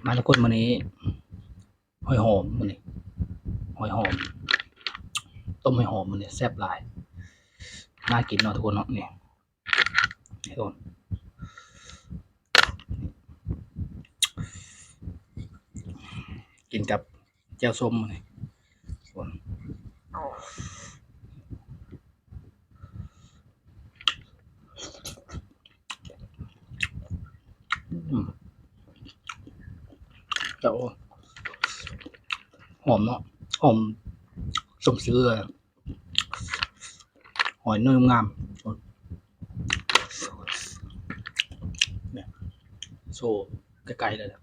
มาทุกคนวันนี้หอยหอมวันนี้หอยหอมต้มหอยหอมวันนี้แซ่บหลายน่ากินเนาะทุกคนเนาะนี่ทุกคนกินกับแจ่วส้มวันนี้ทุกคนแจ่วหอมเนาะหอมสมชื่อเลยหอยเนื้องามเนี่ยโซ่ไกลๆเลยนะ